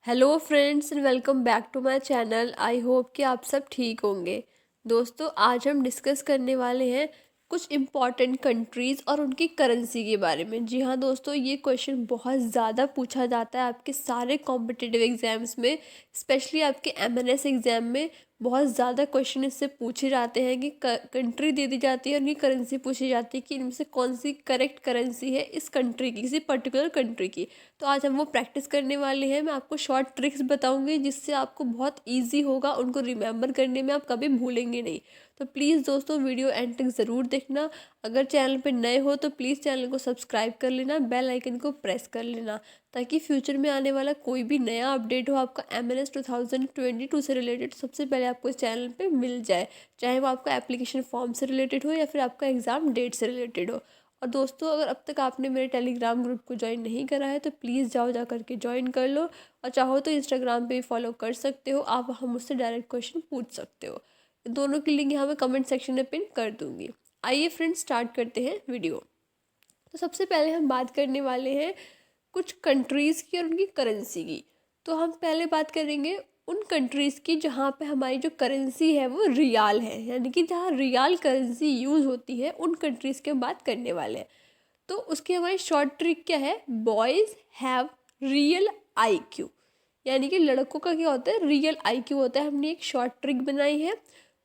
Hello friends and welcome back to my channel. I hope कि आप सब ठीक होंगे। दोस्तों, आज हम डिस्कस करने वाले हैं कुछ इम्पॉर्टेंट कंट्रीज़ और उनकी करेंसी के बारे में। जी हाँ दोस्तों, ये क्वेश्चन बहुत ज़्यादा पूछा जाता है आपके सारे कॉम्पिटिटिव एग्जाम्स में, स्पेशली आपके एमएनएस एग्ज़ाम में बहुत ज़्यादा क्वेश्चन इससे पूछे जाते हैं कि कंट्री दे दी जाती है और उनकी करेंसी पूछी जाती है कि इनमें से कौन सी करेक्ट करेंसी है इस कंट्री की, किसी पर्टिकुलर कंट्री की। तो आज हम वो प्रैक्टिस करने वाले हैं। मैं आपको शॉर्ट ट्रिक्स बताऊंगी जिससे आपको बहुत इजी होगा, उनको रिमेंबर करने में आप कभी भूलेंगे नहीं। तो प्लीज़ दोस्तों, वीडियो एंड तक ज़रूर देखना। अगर चैनल पे नए हो तो प्लीज़ चैनल को सब्सक्राइब कर लेना, बेल आइकन को प्रेस कर लेना, ताकि फ्यूचर में आने वाला कोई भी नया अपडेट हो आपका एमएनएस 2022 से रिलेटेड सबसे पहले आपको इस चैनल पे मिल जाए, चाहे वो आपका एप्लीकेशन फॉर्म से रिलेटेड हो या फिर आपका एग्ज़ाम डेट से रिलेटेड हो। और दोस्तों, अगर अब तक आपने मेरे टेलीग्राम ग्रुप को ज्वाइन नहीं करा है तो प्लीज़ जाओ जा करके ज्वाइन कर लो, और चाहो तो इंस्टाग्राम पे भी फॉलो कर सकते हो आप, वहाँ मुझसे डायरेक्ट क्वेश्चन पूछ सकते हो। दोनों की लिंक यहाँ मैं कमेंट सेक्शन में पिन कर दूँगी। आइए फ्रेंड्स, स्टार्ट करते हैं वीडियो। तो सबसे पहले हम बात करने वाले हैं कुछ कंट्रीज़ की और उनकी करेंसी की। तो हम पहले बात करेंगे उन कंट्रीज़ की जहाँ पे हमारी जो करेंसी है वो रियाल है, यानी कि जहाँ रियाल करेंसी यूज़ होती है, उन कंट्रीज़ की हम बात करने वाले हैं। तो उसकी हमारी शॉर्ट ट्रिक क्या है? बॉयज़ हैव रियल आईक्यू, यानी कि लड़कों का क्या होता है? रियल आईक्यू होता है। हमने एक शॉर्ट ट्रिक बनाई है।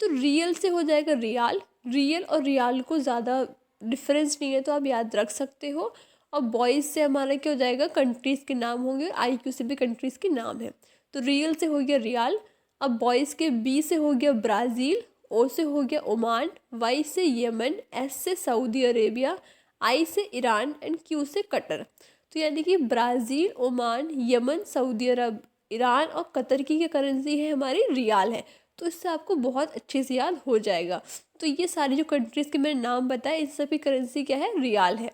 तो रियल से हो जाएगा रियाल, रियल और रियाल को ज़्यादा डिफरेंस नहीं है तो आप याद रख सकते हो। और बॉयज़ से हमारा क्या हो जाएगा? कंट्रीज़ के नाम होंगे, आईक्यू से भी कंट्रीज़ के नाम है। तो रियल से हो गया रियाल। अब बॉयज़ के बी से हो गया ब्राज़ील, ओ से हो गया ओमान, वाई से यमन, एस से सऊदी अरेबिया, आई से ईरान एंड क्यू से कतर। तो यानी कि ब्राज़ील, ओमान, यमन, सऊदी अरब, ईरान और कतर की करेंसी है हमारी रियाल है। तो इससे आपको बहुत अच्छे से याद हो जाएगा। तो ये सारी जो कंट्रीज़ के मैंने नाम बताए, इन सभी करेंसी क्या है? रियाल है।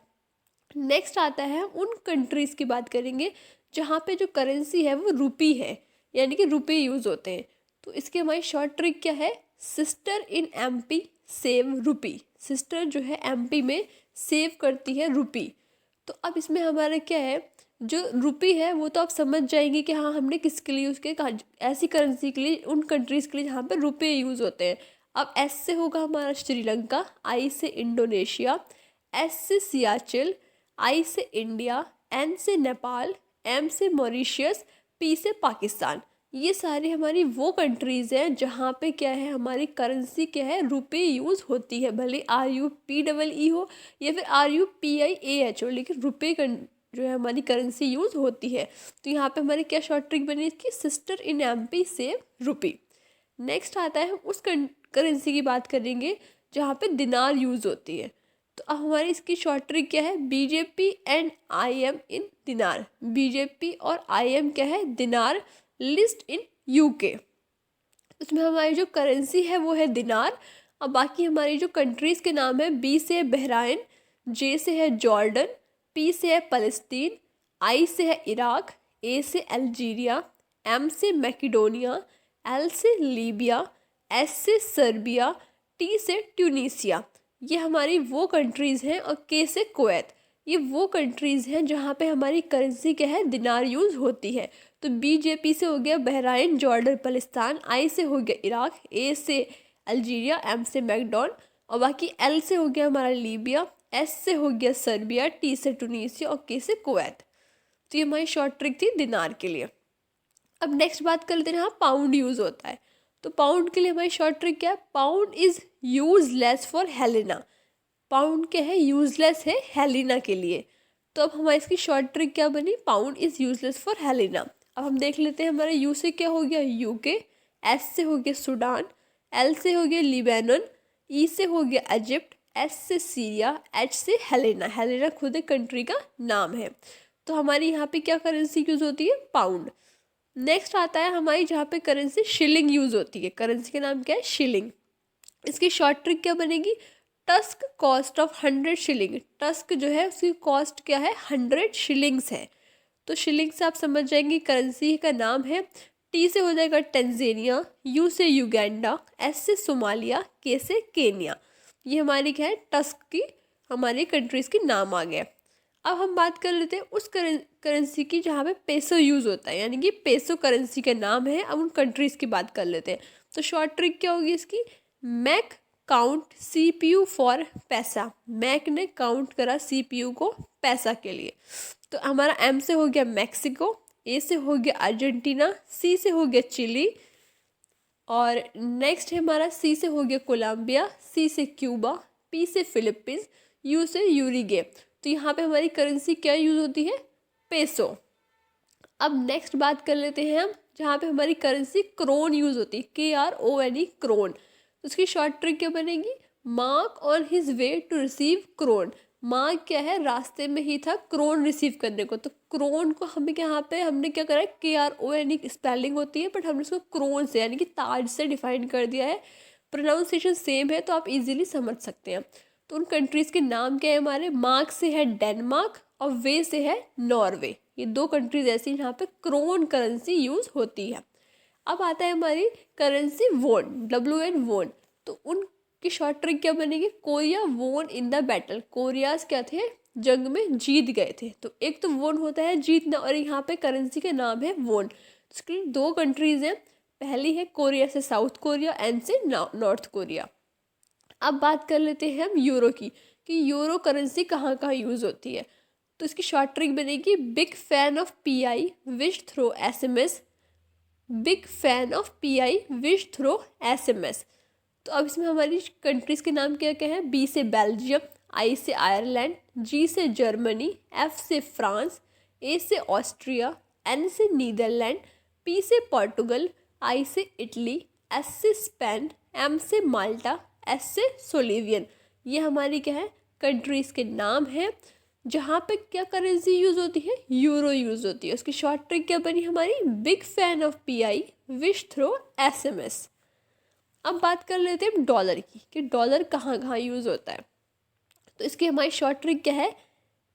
नेक्स्ट आता है, हम उन कंट्रीज़ की बात करेंगे जहाँ पे जो करेंसी है वो रुपी है, यानी कि रुपए यूज़ होते हैं। तो इसकी हमारी शॉर्ट ट्रिक क्या है? Sister in MP save rupee. Sister जो है एमपी में सेव करती है रुपी। तो अब इसमें हमारा क्या है? जो रुपी है वो तो आप समझ जाएंगे कि हाँ, हमने किसके लिए यूज़ किया, ऐसी करेंसी के लिए, उन कंट्रीज़ के लिए जहाँ पे रुपए यूज़ होते हैं। अब एस से होगा हमारा श्रीलंका, आई से इंडोनेशिया, एस से सियाचिल, आई से इंडिया, एन से नेपाल, एम से मॉरिशियस, पी से पाकिस्तान। ये सारी हमारी वो कंट्रीज़ हैं जहाँ पे क्या है? हमारी करेंसी क्या है? रुपए यूज़ होती है। भले RUPEE हो या फिर RUPIAH हो, लेकिन रुपए जो है हमारी करेंसी यूज़ होती है। तो यहाँ पे हमारी क्या शॉर्ट ट्रिक बनी इसकी? Sister in MP save rupee. Next आता है, हम उस करेंसी की बात करेंगे जहाँ पे दिनार यूज़ होती है। तो अब हमारी इसकी शॉर्ट ट्रिक क्या है? BJP एंड IM इन दिनार। BJP और IM क्या है? दिनार। लिस्ट इन UK। उसमें हमारी जो करेंसी है वो है दिनार। अब बाकी हमारी जो कंट्रीज़ के नाम है, B से है बहराइन, J से है जॉर्डन, P से है फ़लस्तीन, I से है इराक, A से अल्जीरिया, M से मैकेडोनिया, L से लीबिया, S से सर्बिया, T से ट्यूनीसिया। ये हमारी वो कंट्रीज़ हैं, और K से कुवैत। ये वो कंट्रीज़ हैं जहाँ पे हमारी करेंसी क्या है? दिनार यूज़ होती है। तो BJP से हो गया बहराइन, जॉर्डन, फ़लस्तीन, I से हो गया इराक, A से अल्जीरिया, M से मैकडॉन, और बाकी L से हो गया हमारा लीबिया, S से हो गया सर्बिया, T से टूनीसिया और K से कुवैत। तो ये हमारी शॉर्ट ट्रिक थी दिनार के लिए। अब नेक्स्ट बात कर लेते हैं, यहाँ पाउंड यूज़ होता है। तो पाउंड के लिए हमारी शॉर्ट ट्रिक क्या है? Pound is useless for Helena. Pound क्या है? यूजलेस है हेलिना के लिए। तो अब हमारी इसकी शॉर्ट ट्रिक क्या बनी? Pound is useless for Helena. अब हम देख लेते हैं, हमारे यू से क्या हो गया? UK, S से हो गया सूडान, L से हो गया लिबानन, E से हो गया इजिप्ट, S से सीरिया, H से हेलेना। हेलेना खुद एक कंट्री का नाम है। तो हमारी यहाँ पे क्या करेंसी यूज़ होती है? पाउंड। नेक्स्ट आता है हमारी जहाँ पे करेंसी शिलिंग यूज़ होती है। करेंसी का नाम क्या है? शिलिंग। इसकी शॉर्ट ट्रिक क्या बनेगी? Tusk cost of 100 shilling. Tusk जो है उसकी कॉस्ट क्या है? 100 शिलिंग्स है। तो शिलिंग से आप समझ जाएंगे करेंसी का नाम है। T से हो जाएगा टेंजेनिया, U से युगांडा, S से सोमालिया, K से केन्या। ये हमारी क्या है? टस्क की हमारी कंट्रीज़ के नाम आ गए। अब हम बात कर लेते हैं उस करेंसी की जहाँ पे पेसो यूज़ होता है, यानी कि पेसो करेंसी का नाम है। अब उन कंट्रीज़ की बात कर लेते हैं। तो शॉर्ट ट्रिक क्या होगी इसकी, मैक काउंट CPU फॉर पैसा। मैक ने काउंट करा CPU को पैसा के लिए। तो हमारा M से हो गया मैक्सिको, A से हो गया अर्जेंटीना, C से हो गया चिली, और नेक्स्ट है हमारा C से हो गया कोलंबिया, C से क्यूबा, P से फिलीपींस, U से यूरुग्वे। तो यहाँ पे हमारी करेंसी क्या यूज़ होती है, पेसो। अब नेक्स्ट बात कर लेते हैं हम जहाँ पे हमारी करेंसी क्रोन यूज़ होती है, KRONE, क्रोन। तो उसकी शॉर्ट ट्रिक क्या बनेगी, mark on his way to receive krone. Mark क्या है, रास्ते में ही था क्रोन रिसीव करने को। तो क्रोन को हमें यहाँ पे हमने क्या करा है, KRONE स्पेलिंग होती है, बट हमने उसको क्रोन से यानी कि ताज से डिफाइन कर दिया है। प्रोनाउंसिएशन सेम है तो आप इजीली समझ सकते हैं। तो उन कंट्रीज़ के नाम क्या है हमारे, मार्क से है डेनमार्क और वे से है नॉर्वे। ये दो कंट्रीज ऐसी जहाँ पे क्रोन करेंसी यूज़ होती है। अब आता है हमारी करेंसी वोन, WN वोन। तो उनकी शॉर्ट ट्रिक क्या बनेगी, कोरिया वोन इन द बैटल। कोरियाज क्या थे, जंग में जीत गए थे। तो एक तो वोन होता है जीतना, और यहाँ पे करेंसी का नाम है वोन। इसकी दो कंट्रीज हैं, पहली है कोरिया से साउथ कोरिया, एंड से नॉर्थ कोरिया। अब बात कर लेते हैं हम यूरो की, कि यूरो करेंसी कहाँ कहाँ यूज़ होती है। तो इसकी शॉर्ट ट्रिक बनेगी, big fan of PI wish throw SMS। Big fan of PI wish throw SMS। तो अब इसमें हमारी कंट्रीज़ के नाम क्या क्या है, B से बेल्जियम, I से आयरलैंड, G से जर्मनी, F से फ्रांस, A से ऑस्ट्रिया, N से नीदरलैंड, P से पोर्टुगल, I से इटली, S से स्पेन, M से माल्टा, S से सोलिवियन। ये हमारी क्या है, कंट्रीज़ के नाम हैं जहाँ पे क्या करेंसी यूज़ होती है, यूरो यूज़ होती है। उसकी शॉर्ट ट्रिक क्या बनी हमारी, big fan of PI wish throw SMS। अब बात कर लेते हैं डॉलर की, कि डॉलर कहाँ कहाँ यूज़ होता है। तो इसकी हमारी शॉर्ट ट्रिक क्या है,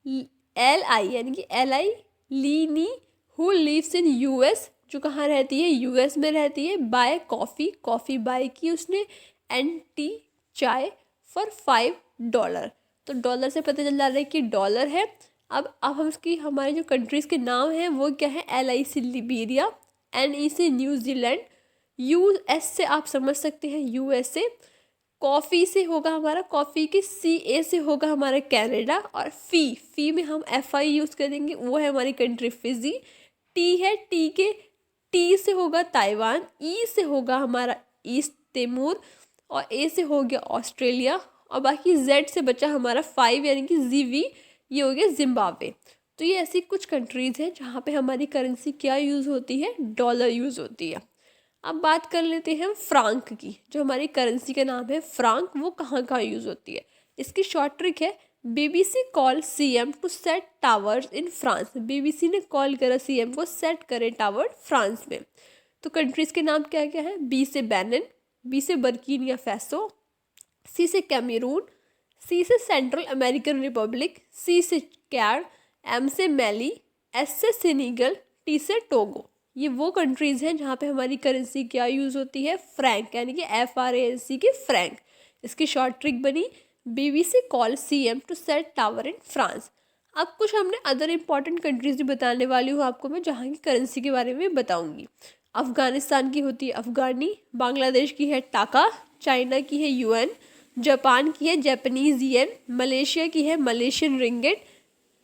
LI यानी कि LI, लीनी हु लिव्स इन US, जो कहाँ रहती है, US में रहती है। बाय कॉफ़ी, कॉफ़ी बाय की उसने, एंड टी, चाय, फॉर $5। तो डॉलर से पता चल जा रहा है कि डॉलर है। अब हम इसकी हमारे जो कंट्रीज़ के नाम हैं वो क्या है, LI से लिबेरिया, NE से न्यूजीलैंड, US से आप समझ सकते हैं USA, कॉफ़ी से होगा हमारा, कॉफ़ी की CA से होगा हमारा कनाडा, और फी में हम FI यूज़ करेंगे, वो है हमारी कंट्री फिजी। टी है, टी के टी से होगा ताइवान, ई से होगा हमारा ईस्ट तिमोर, और ए से हो गया ऑस्ट्रेलिया, और बाकी जेड से बचा हमारा 5 यानी कि ZV, ये हो गया जिम्बाब्वे। तो ये ऐसी कुछ कंट्रीज़ हैं जहाँ पे हमारी करेंसी क्या यूज़ होती है, डॉलर यूज़ होती है। अब बात कर लेते हैं हम फ्रांक की, जो हमारी करेंसी का नाम है फ्रांक, वो कहाँ कहाँ यूज़ होती है। इसकी शॉर्ट ट्रिक है, BBC call CM to set towers in France. BBC ने कॉल करा CM को सेट करे टावर फ्रांस में। तो कंट्रीज़ के नाम क्या क्या है, B से बेनिन, B से बर्किना फैसो, C से कैमरून, C से सेंट्रल अमेरिकन रिपब्लिक, C से कैड, M से मैली, S से सेनेगल, T से टोगो। ये वो कंट्रीज़ हैं जहाँ पे हमारी करेंसी क्या यूज़ होती है, फ्रैंक, यानी कि FRANC की फ्रैंक। इसकी शॉर्ट ट्रिक बनी, BBC call CM to set tower in France. अब कुछ हमने अदर इम्पॉर्टेंट कंट्रीज़ भी बताने वाली हूँ आपको मैं, जहाँ की करेंसी के बारे में बताऊँगी। अफ़गानिस्तान की होती है अफ़गानी, बांग्लादेश की है टाका, चाइना की है UN, जापान की है जापानीज़ येन, मलेशिया की है मलेशियन रिंगिट,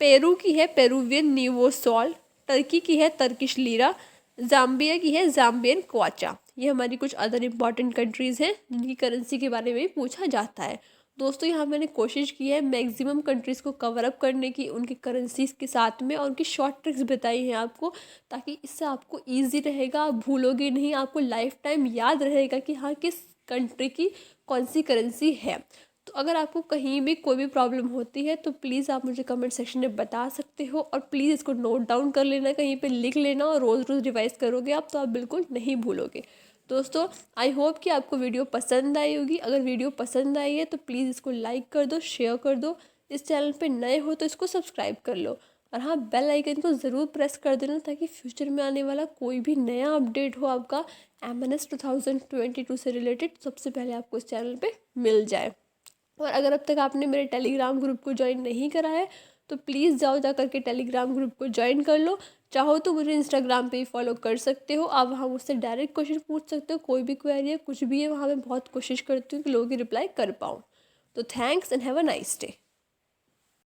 पेरू की है पेरुवियन नीवो सॉल, टर्की की है टर्किश लीरा, जाम्बिया की है जाम्बियन क्वाचा। ये हमारी कुछ अदर इम्पॉर्टेंट कंट्रीज़ हैं जिनकी करेंसी के बारे में पूछा जाता है। दोस्तों यहाँ मैंने कोशिश की है मैक्सिमम कंट्रीज़ को कवर अप करने की, उनकी करेंसीज़ के साथ में, और उनकी शॉर्ट ट्रिक्स बताई हैं आपको, ताकि इससे आपको ईजी रहेगा, आप भूलोगे नहीं, आपको लाइफ टाइम याद रहेगा कि हाँ किस कंट्री की कौन सी करेंसी है। तो अगर आपको कहीं भी कोई भी प्रॉब्लम होती है तो प्लीज़ आप मुझे कमेंट सेक्शन में बता सकते हो, और प्लीज़ इसको नोट डाउन कर लेना, कहीं पे लिख लेना, और रोज़ रोज़ रिवाइज करोगे आप तो आप बिल्कुल नहीं भूलोगे। दोस्तों आई होप कि आपको वीडियो पसंद आई होगी। अगर वीडियो पसंद आई है तो प्लीज़ इसको लाइक कर दो, शेयर कर दो। इस चैनल पे नए हो तो इसको सब्सक्राइब कर लो, और हाँ बेल आइकन को ज़रूर प्रेस कर देना, ताकि फ्यूचर में आने वाला कोई भी नया अपडेट हो आपका MNS 2022 से रिलेटेड सबसे पहले आपको इस चैनल पे मिल जाए। और अगर अब तक आपने मेरे टेलीग्राम ग्रुप को ज्वाइन नहीं करा है तो प्लीज़ जाओ जा करके टेलीग्राम ग्रुप को ज्वाइन कर लो। चाहो तो मुझे इंस्टाग्राम पे ही फॉलो कर सकते हो, आप वहाँ मुझसे डायरेक्ट क्वेश्चन पूछ सकते हो, कोई भी क्वेरी है कुछ भी है, वहाँ मैं बहुत कोशिश करती हूँ कि लोगों की रिप्लाई कर पाऊँ। तो thanks and have a nice day.